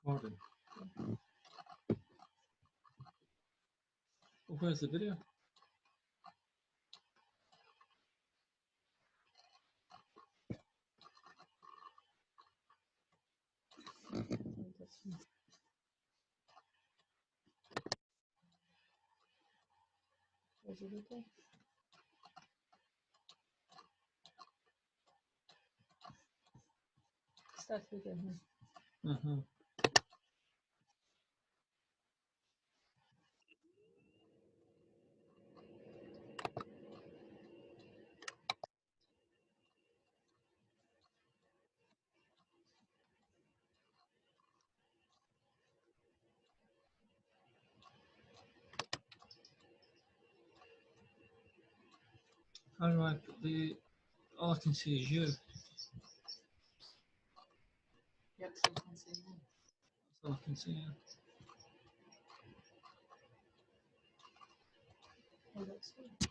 Recording. Oh, where's the video? Where's the video? Start video. Uh-huh. How do I put the... All I can see is you. Yep, so you can see me. That's all I can see. Yeah. Oh, that's good.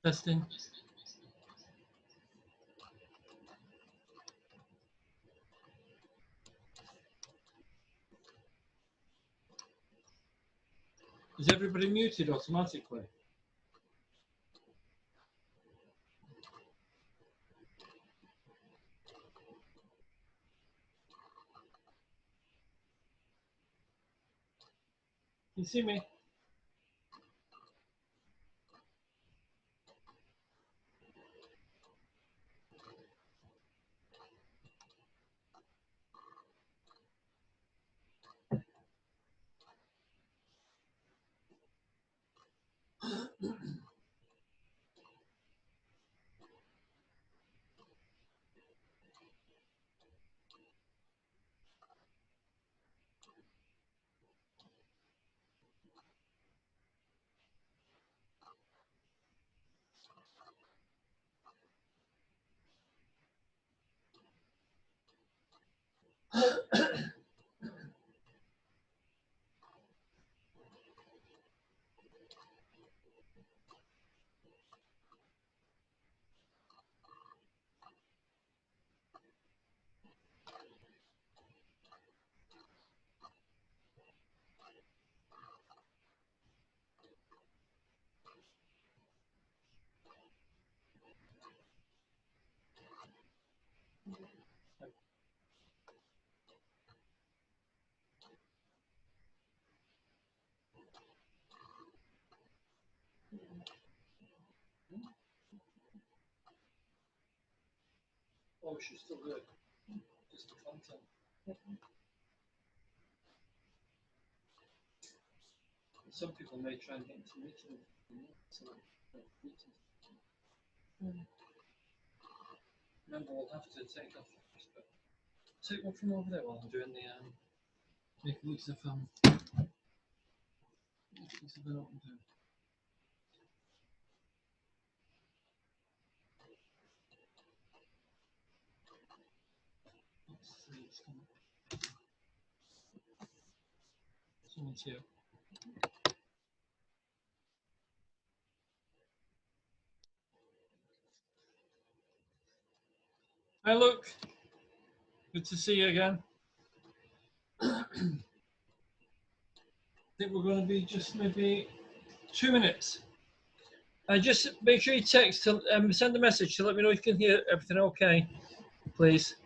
Testing. Is everybody muted automatically? Can you see me? Oh, she's still good. Just the content. Some people may try and get into meetings. So, remember, we'll have to take off. Take one from over there while I'm doing the make use of use of an open door. Let's see, it's coming. Someone's here. Hi, Luke. Good to see you again. I think we're going to be just maybe 2 minutes. Just make sure you text to send a message to let me know if you can hear everything okay, please.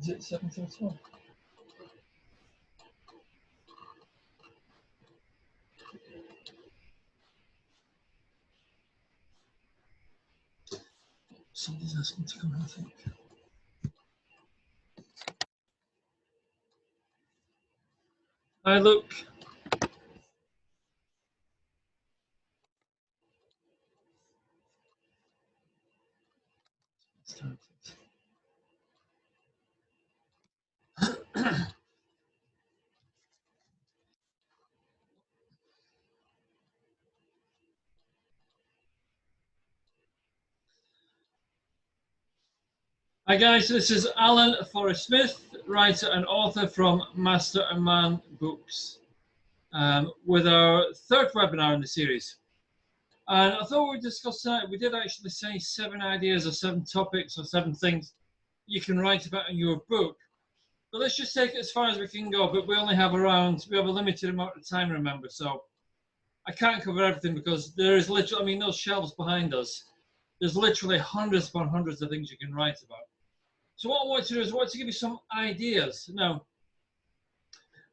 Is it 7 till 12? Somebody's asking to come, I think. Hi, Luke. Started. Hi guys, this is Alan Forrest Smith, writer and author from Master and Man Books, with our third webinar in the series. And I thought we'd discuss tonight, we did actually say 7 ideas or 7 topics or 7 things you can write about in your book. But let's just take it as far as we can go, but we only have we have a limited amount of time, remember, so I can't cover everything because there is literally, I mean, those shelves behind us, there's literally hundreds upon hundreds of things you can write about. So what I want to do is I want to give you some ideas. Now,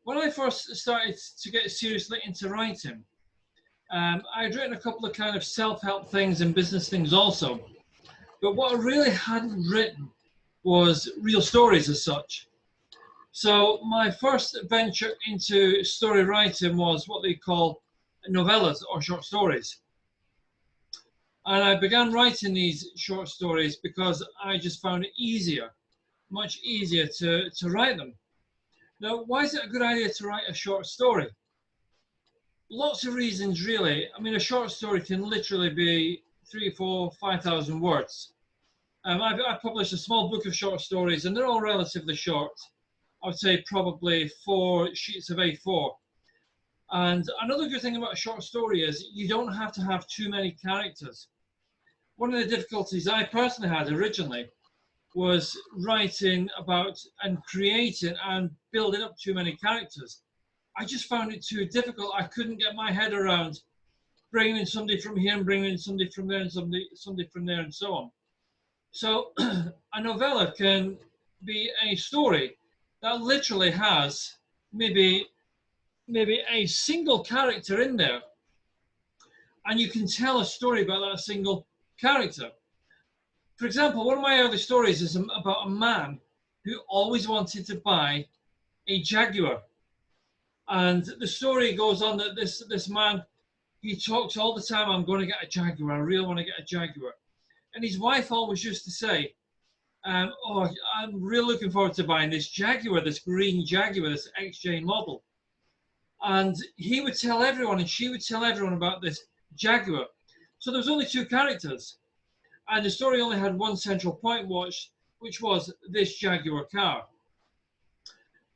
when I first started to get seriously into writing, I'd written a couple of kind of self-help things and business things also. But what I really hadn't written was real stories as such. So my first venture into story writing was what they call novellas or short stories. And I began writing these short stories because I just found it easier, much easier to write them. Now, why is it a good idea to write a short story? Lots of reasons, really. I mean, a short story can literally be 3, 4, 5,000 words. I published a small book of short stories, and they're all relatively short. I would say probably 4 sheets of A4. And another good thing about a short story is you don't have to have too many characters. One of the difficulties I personally had originally was writing about and creating and building up too many characters. I just found it too difficult. I couldn't get my head around bringing in somebody from here and bringing in somebody from there and somebody from there and so on. So a novella can be a story that literally has maybe a single character in there, and you can tell a story about that single character. For example, one of my early stories is about a man who always wanted to buy a Jaguar. And the story goes on that this man, he talks all the time, I'm going to get a Jaguar, I really want to get a Jaguar. And his wife always used to say, oh, I'm really looking forward to buying this Jaguar, this green Jaguar, this XJ model. And he would tell everyone, and she would tell everyone about this Jaguar. So there was only 2 characters. And the story only had one central point, which was this Jaguar car.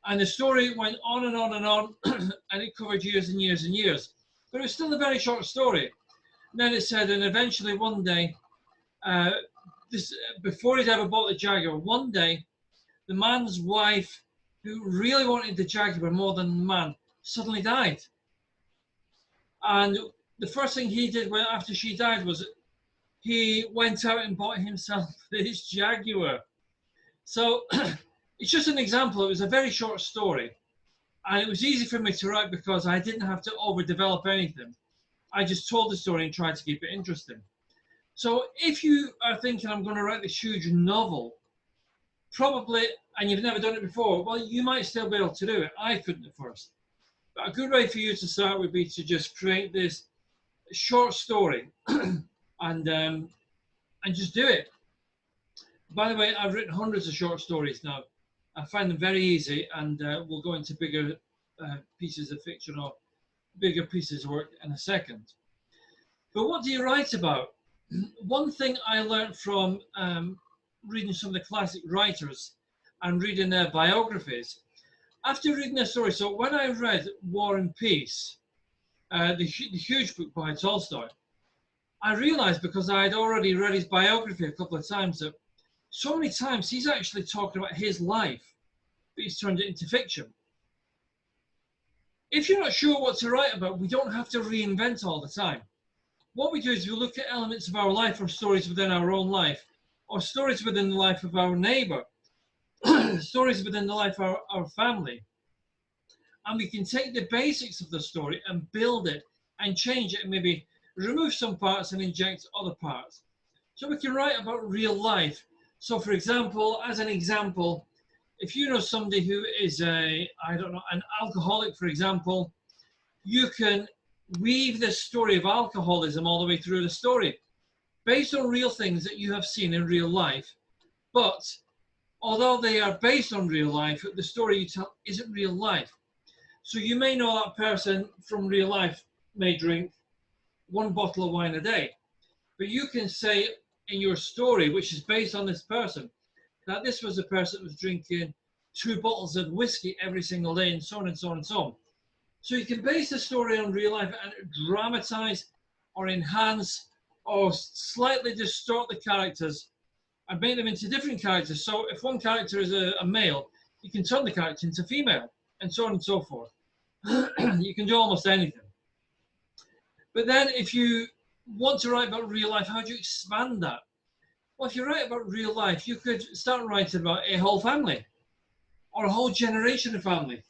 And the story went on and on and on, and it covered years and years and years. But it was still a very short story. And then it said, and eventually one day, before he'd ever bought the Jaguar, one day, the man's wife, who really wanted the Jaguar more than the man, suddenly died. And the first thing he did after she died was he went out and bought himself this Jaguar. So it's just an example. It was a very short story. And it was easy for me to write because I didn't have to overdevelop anything. I just told the story and tried to keep it interesting. So if you are thinking, I'm going to write this huge novel, probably, and you've never done it before, well, you might still be able to do it. I couldn't at first. But a good way for you to start would be to just create this short story and just do it. By the way, I've written hundreds of short stories now. I find them very easy, and we'll go into bigger pieces of fiction or bigger pieces of work in a second. But what do you write about? One thing I learned from reading some of the classic writers and reading their biographies, after reading their story, so when I read War and Peace, the huge book by Tolstoy, I realized, because I had already read his biography a couple of times, that so many times he's actually talking about his life, but he's turned it into fiction. If you're not sure what to write about, we don't have to reinvent all the time. What we do is we look at elements of our life or stories within our own life, or stories within the life of our neighbor, stories within the life of our family. And we can take the basics of the story and build it and change it and maybe remove some parts and inject other parts. So we can write about real life. So for example, as an example, if you know somebody who is an alcoholic, for example, you can weave the story of alcoholism all the way through the story based on real things that you have seen in real life. But although they are based on real life, the story you tell isn't real life. So you may know that person from real life may drink 1 bottle of wine a day, but you can say in your story, which is based on this person, that this was a person that was drinking 2 bottles of whiskey every single day, and so on and so on and so on. So you can base the story on real life and dramatize or enhance or slightly distort the characters and make them into different characters. So if one character is a male, you can turn the character into female, and so on and so forth. You can do almost anything. But then if you want to write about real life, how do you expand that? Well, if you write about real life, you could start writing about a whole family or a whole generation of family.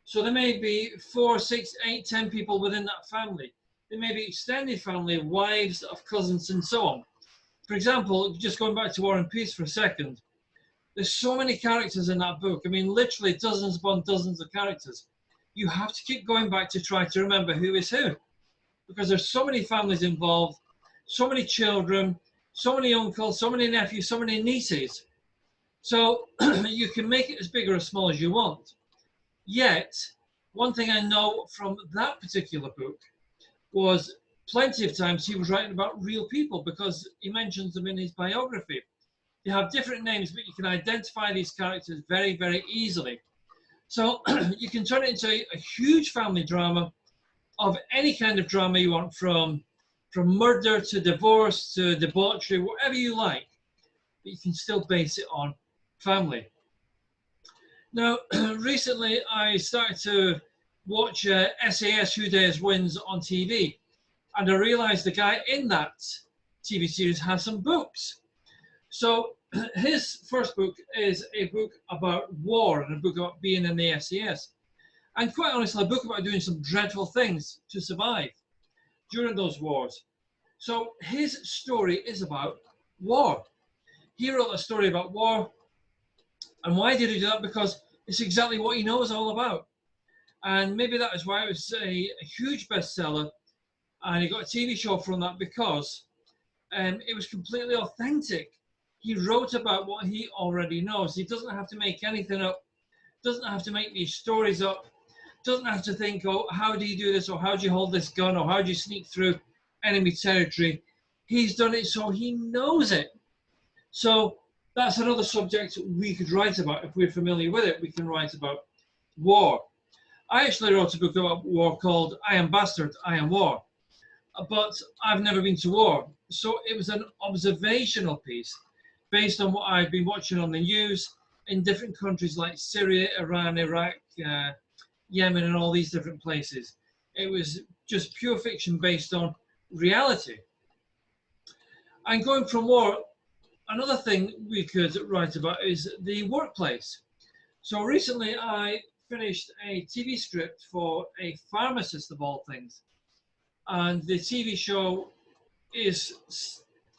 So there may be 4, 6, 8, 10 people within that family. There may be extended family, wives of cousins, and so on. For example, just going back to War and Peace for a second, there's so many characters in that book. I mean, literally dozens upon dozens of characters. You have to keep going back to try to remember who is who, because there's so many families involved, so many children, so many uncles, so many nephews, so many nieces. So you can make it as big or as small as you want. Yet, one thing I know from that particular book was plenty of times he was writing about real people, because he mentions them in his biography. They have different names, but you can identify these characters very, very easily. So you can turn it into a huge family drama of any kind of drama you want, from murder to divorce to debauchery, whatever you like. But you can still base it on family. Now, recently I started to watch SAS Who Dares Wins on TV, and I realized the guy in that TV series has some books. So his first book is a book about war and a book about being in the SAS. And quite honestly, a book about doing some dreadful things to survive during those wars. So his story is about war. He wrote a story about war. And why did he do that? Because it's exactly what he knows all about. And maybe that is why it was a huge bestseller. And he got a TV show from that, because it was completely authentic. He wrote about what he already knows. He doesn't have to make anything up, doesn't have to make these stories up, doesn't have to think, oh, how do you do this, or how do you hold this gun, or how do you sneak through enemy territory. He's done it, so he knows it. So that's another subject we could write about. If we're familiar with it, we can write about war. I actually wrote a book about war called I Am Bastard, I Am War. But I've never been to war. So it was an observational piece based on what I've been watching on the news in different countries like Syria, Iran, Iraq, Yemen, and all these different places. It was just pure fiction based on reality. And going from war, another thing we could write about is the workplace. So recently I finished a TV script for a pharmacist, of all things. And the TV show is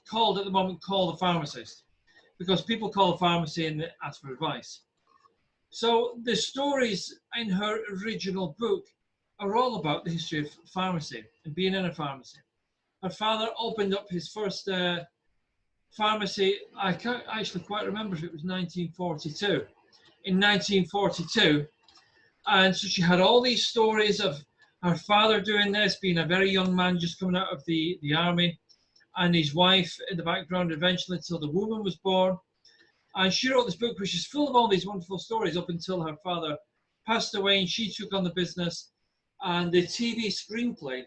called at the moment Call the Pharmacist, because people call the pharmacy and ask for advice. So the stories in her original book are all about the history of pharmacy and being in a pharmacy. Her father opened up his first pharmacy. I can't actually quite remember if it was 1942. In 1942, and so she had all these stories of her father doing this, being a very young man just coming out of the army, and his wife in the background eventually until the woman was born. And she wrote this book which is full of all these wonderful stories up until her father passed away and she took on the business. And the TV screenplay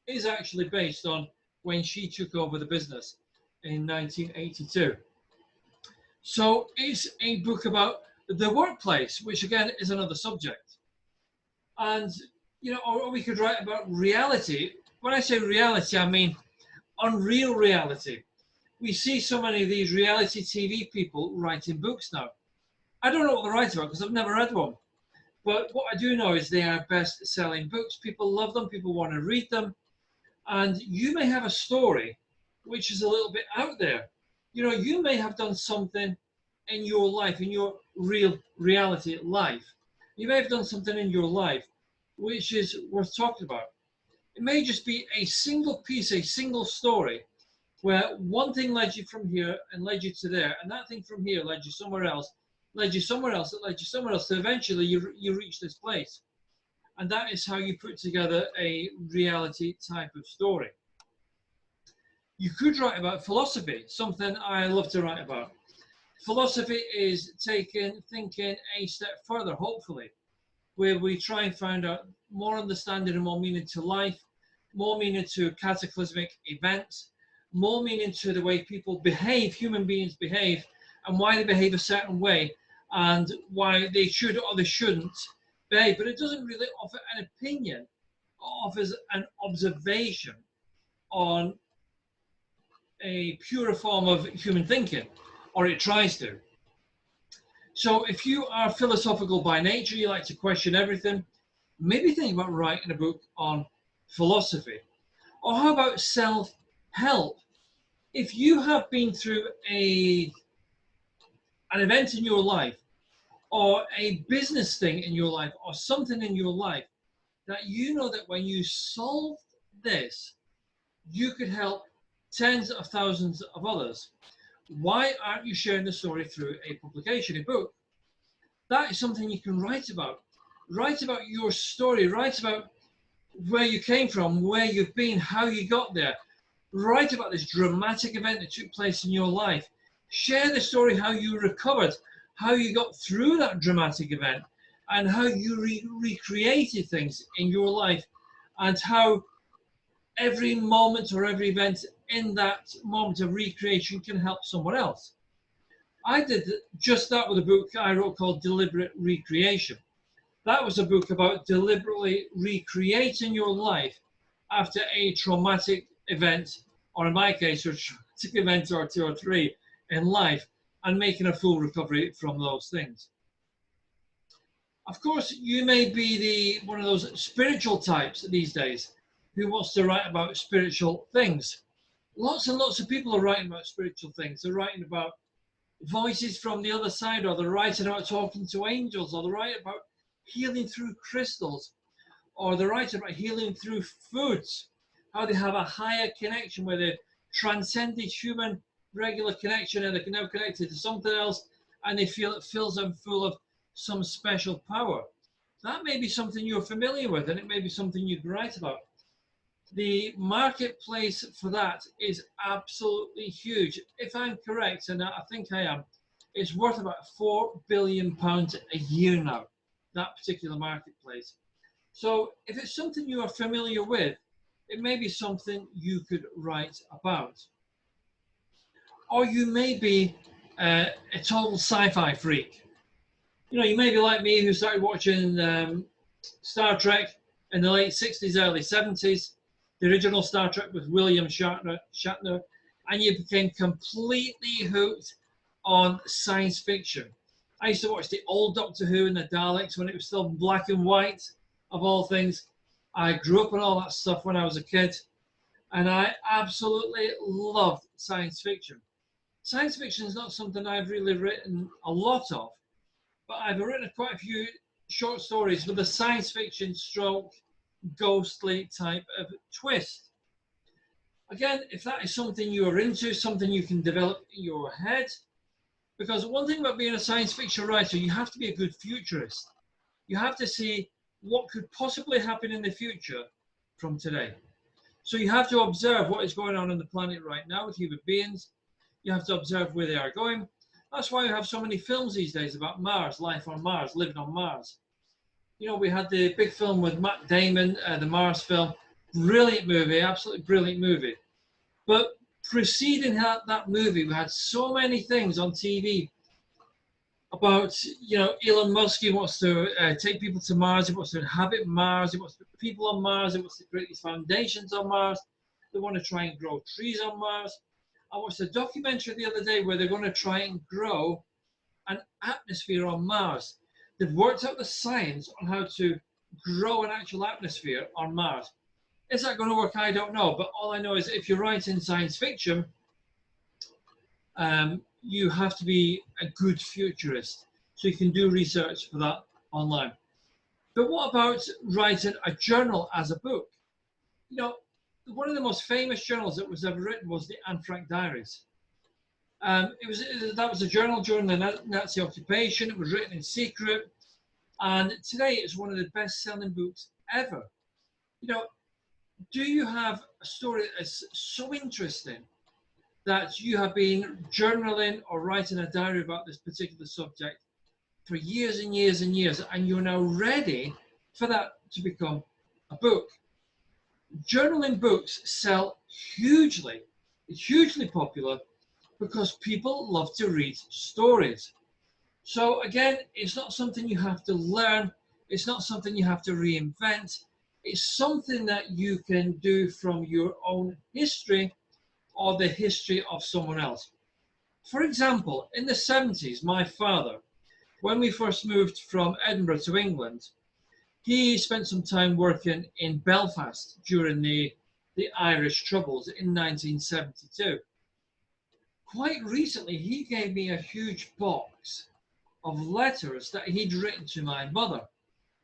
is actually based on when she took over the business in 1982. So it's a book about the workplace, which again is another subject. And, you know, or we could write about reality. When I say reality, I mean unreal reality, We see so many of these reality TV people writing books now. I don't know what they're writing about because I've never read one. But what I do know is they are best-selling books. People love them. People want to read them. And you may have a story which is a little bit out there. You know, you may have done something in your life, in your real reality life. You may have done something in your life which is worth talking about. It may just be a single piece, a single story, where one thing led you from here and led you to there, and that thing from here led you somewhere else, led you somewhere else, that led you somewhere else, so eventually you reach this place. And that is how you put together a reality type of story. You could write about philosophy, something I love to write about. Philosophy is taking thinking a step further, hopefully, where we try and find out more understanding and more meaning to life, more meaning to cataclysmic events, more meaning to the way people behave, human beings behave, and why they behave a certain way, and why they should or they shouldn't behave. But it doesn't really offer an opinion, it offers an observation on a pure form of human thinking, or it tries to. So if you are philosophical by nature, you like to question everything, maybe think about writing a book on philosophy. Or how about self-help? If you have been through an event in your life, or a business thing in your life, or something in your life, that you know that when you solved this, you could help tens of thousands of others. Why aren't you sharing the story through a publication, a book? That is something you can write about. Write about your story, write about where you came from, where you've been, how you got there. Write about this dramatic event that took place in your life. Share the story, how you recovered, how you got through that dramatic event, and how you recreated things in your life, and how every moment or every event in that moment of recreation can help someone else. I did just that with a book I wrote called Deliberate Recreation. That was a book about deliberately recreating your life after a traumatic event, or in my case, a traumatic event or two or three in life, and making a full recovery from those things. Of course, you may be one of those spiritual types these days who wants to write about spiritual things. Lots and lots of people are writing about spiritual things. They're writing about voices from the other side, or they're writing about talking to angels, or they're writing about healing through crystals, or they're writing about healing through foods, how they have a higher connection where they've transcended human regular connection and they're now connected to something else, and they feel it fills them full of some special power. That may be something you're familiar with, and it may be something you can write about. The marketplace for that is absolutely huge. If I'm correct, and I think I am, it's worth about £4 billion a year now, that particular marketplace. So if it's something you are familiar with, it may be something you could write about. Or you may be a total sci-fi freak. You know, you may be like me, who started watching Star Trek in the late 60s, early 70s, the original Star Trek with William Shatner, and you became completely hooked on science fiction. I used to watch the old Doctor Who and the Daleks when it was still black and white, of all things. I grew up on all that stuff when I was a kid, and I absolutely loved science fiction. Science fiction is not something I've really written a lot of, but I've written quite a few short stories with a science fiction stroke ghostly type of twist. Again, if that is something you are into, something you can develop in your head, because one thing about being a science fiction writer, you have to be a good futurist. You have to see what could possibly happen in the future from today. So you have to observe what is going on the planet right now with human beings. You have to observe where they are going. That's why we have so many films these days about Mars, life on Mars, living on Mars. You know, we had the big film with Matt Damon, the Mars film. Brilliant movie, absolutely brilliant movie. But preceding that movie, we had so many things on TV about, you know, Elon Musk. He wants to take people to Mars. He wants to inhabit Mars. He wants to put people on Mars. He wants to create these foundations on Mars. They want to try and grow trees on Mars. I watched a documentary the other day where they're going to try and grow an atmosphere on Mars. They've worked out the science on how to grow an actual atmosphere on Mars. Is that going to work? I don't know. But all I know is if you write in science fiction, you have to be a good futurist. So you can do research for that online. But what about writing a journal as a book? You know, one of the most famous journals that was ever written was the Anne Frank Diaries. That was a journal during the Nazi occupation. It was written in secret, and today it's one of the best-selling books ever. You know, do you have a story that's so interesting that you have been journaling or writing a diary about this particular subject for years and years and years, and you're now ready for that to become a book? Journaling books sell hugely. It's hugely popular because people love to read stories. So again, it's not something you have to learn. It's not something you have to reinvent. It's something that you can do from your own history or the history of someone else. For example, in the 70s, my father, when we first moved from Edinburgh to England, he spent some time working in Belfast during the Irish Troubles in 1972. Quite recently, he gave me a huge box of letters that he'd written to my mother.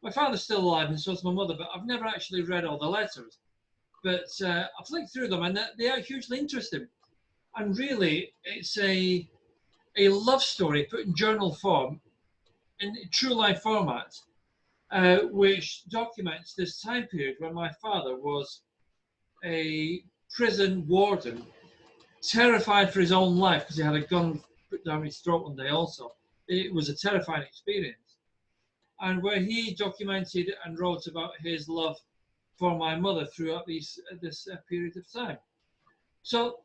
My father's still alive and so is my mother, but I've never actually read all the letters. But I flicked through them and they are hugely interesting. And really, it's a love story put in journal form, in true life format, which documents this time period when my father was a prison warden, terrified for his own life because he had a gun put down his throat one day also. It was a terrifying experience. And where he documented and wrote about his love for my mother throughout this period of time. So,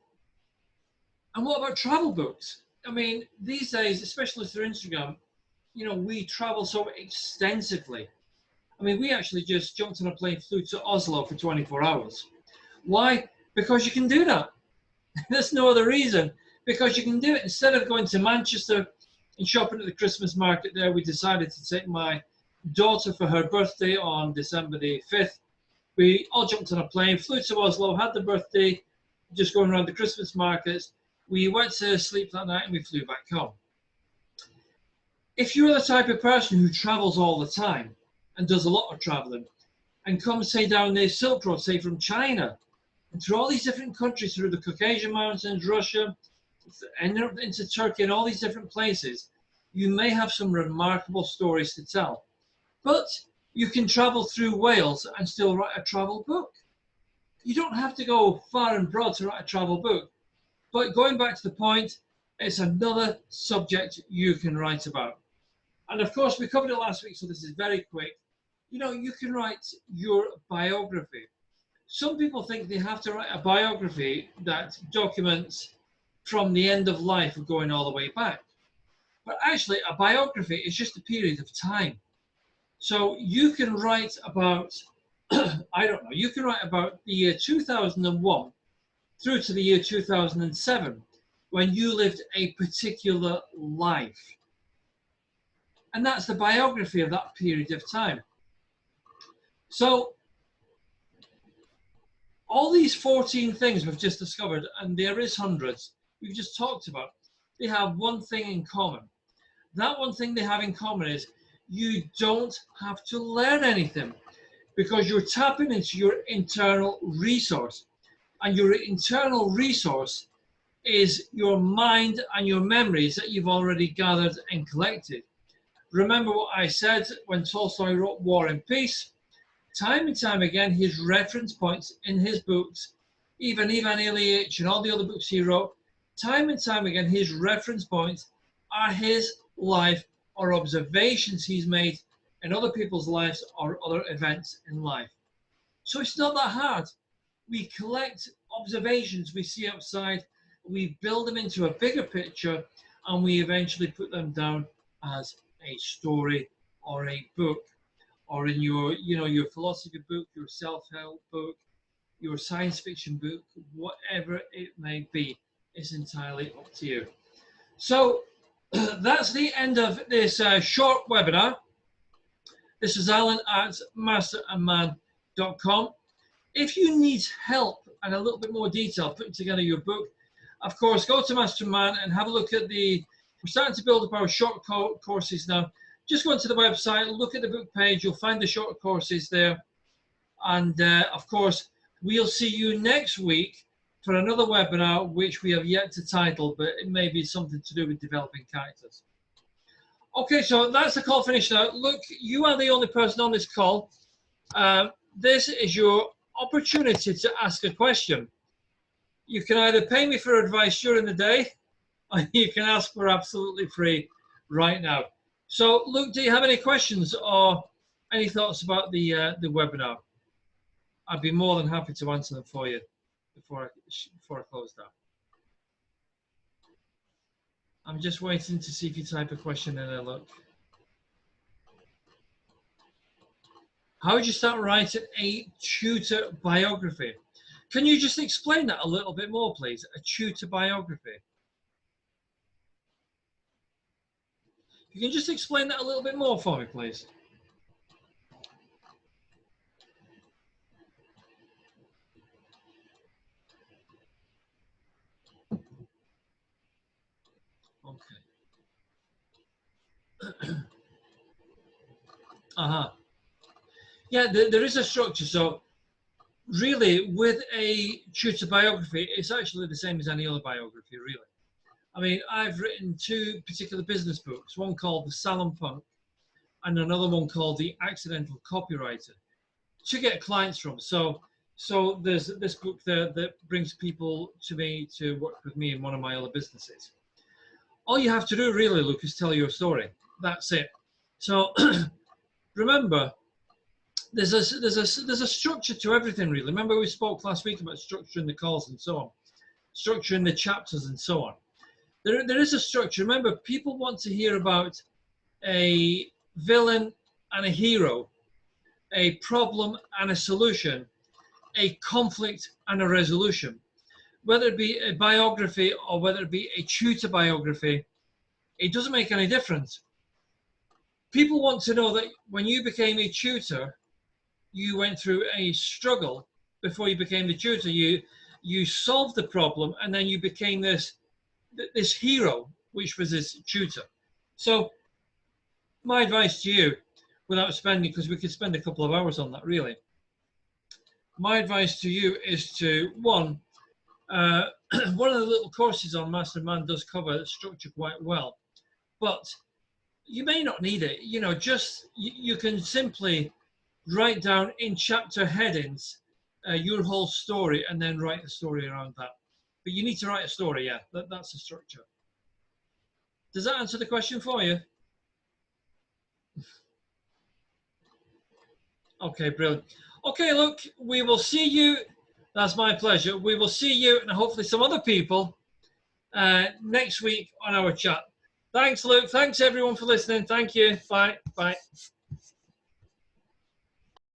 and what about travel books? I mean, these days, especially through Instagram, you know, we travel so extensively. I mean, we actually just jumped on a plane, flew to Oslo for 24 hours. Why? Because you can do that. There's no other reason. Because you can do it. Instead of going to Manchester and shopping at the Christmas market there, we decided to take my daughter for her birthday on December the 5th. We all jumped on a plane, flew to Oslo, had the birthday, just going around the Christmas markets. We went to sleep that night and we flew back home. If you're the type of person who travels all the time and does a lot of traveling and comes, say, down the Silk Road, say from China, and through all these different countries, through the Caucasian Mountains, Russia, and into Turkey and all these different places, you may have some remarkable stories to tell. But you can travel through Wales and still write a travel book. You don't have to go far and broad to write a travel book. But going back to the point, it's another subject you can write about. And of course, we covered it last week, so this is very quick. You know, you can write your biography. Some people think they have to write a biography that documents from the end of life going all the way back. But actually, a biography is just a period of time. So you can write about, I don't know, you can write about the year 2001 through to the year 2007, when you lived a particular life. And that's the biography of that period of time. So all these 14 things we've just discovered, and there is hundreds we've just talked about, they have one thing in common. That one thing they have in common is you don't have to learn anything because you're tapping into your internal resource. And your internal resource is your mind and your memories that you've already gathered and collected. Remember what I said when Tolstoy wrote War and Peace? Time and time again, his reference points in his books, even Ivan Ilyich and all the other books he wrote, time and time again, his reference points are his life or observations he's made in other people's lives or other events in life. So it's not that hard. We collect observations we see outside, we build them into a bigger picture, and we eventually put them down as a story or a book, or in your, you know, your philosophy book, your self-help book, your science fiction book, whatever it may be. It's entirely up to you. So that's the end of this short webinar. This is Alan at masterandman.com. If you need help and a little bit more detail putting together your book, of course, go to Master and Man and have a look at we're starting to build up our short courses now. Just go onto the website, look at the book page, you'll find the short courses there. And of course, we'll see you next week for another webinar, which we have yet to title, but it may be something to do with developing characters. Okay, so that's the call finished now. Look, you are the only person on this call. This is your opportunity to ask a question. You can either pay me for advice during the day, or you can ask for absolutely free right now. So, Luke, do you have any questions or any thoughts about the webinar? I'd be more than happy to answer them for you before I close down. I'm just waiting to see if you type a question in there, look. How would you start writing a tutor biography? Can you just explain that a little bit more, please? A tutor biography. You can just explain that a little bit more for me, please. Okay. Yeah, there is a structure. So really, with a tutor biography, it's actually the same as any other biography, really. I mean, I've written two particular business books, one called The Salon Punk and another one called The Accidental Copywriter, to get clients from. So there's this book there that brings people to me to work with me in one of my other businesses. All you have to do really, Luke, is tell your story. That's it. So remember, there's a structure to everything, really. Remember we spoke last week about structuring the calls and so on, structuring the chapters and so on. There is a structure. Remember, people want to hear about a villain and a hero, a problem and a solution, a conflict and a resolution. Whether it be a biography or whether it be a tutor biography, it doesn't make any difference. People want to know that when you became a tutor, you went through a struggle before you became the tutor. You solved the problem and then you became this hero, which was this tutor. So my advice to you, without spending, because we could spend a couple of hours on that really, my advice to you is to, one of the little courses on Master and Man does cover the structure quite well, but you may not need it. You know, just you can simply write down in chapter headings your whole story and then write the story around that. But you need to write a story, yeah, that's the structure. Does that answer the question for you? Okay, brilliant. Okay, look, we will see you. That's my pleasure. We will see you and hopefully some other people next week on our chat. Thanks, Luke. Thanks, everyone, for listening. Thank you. Bye. Bye.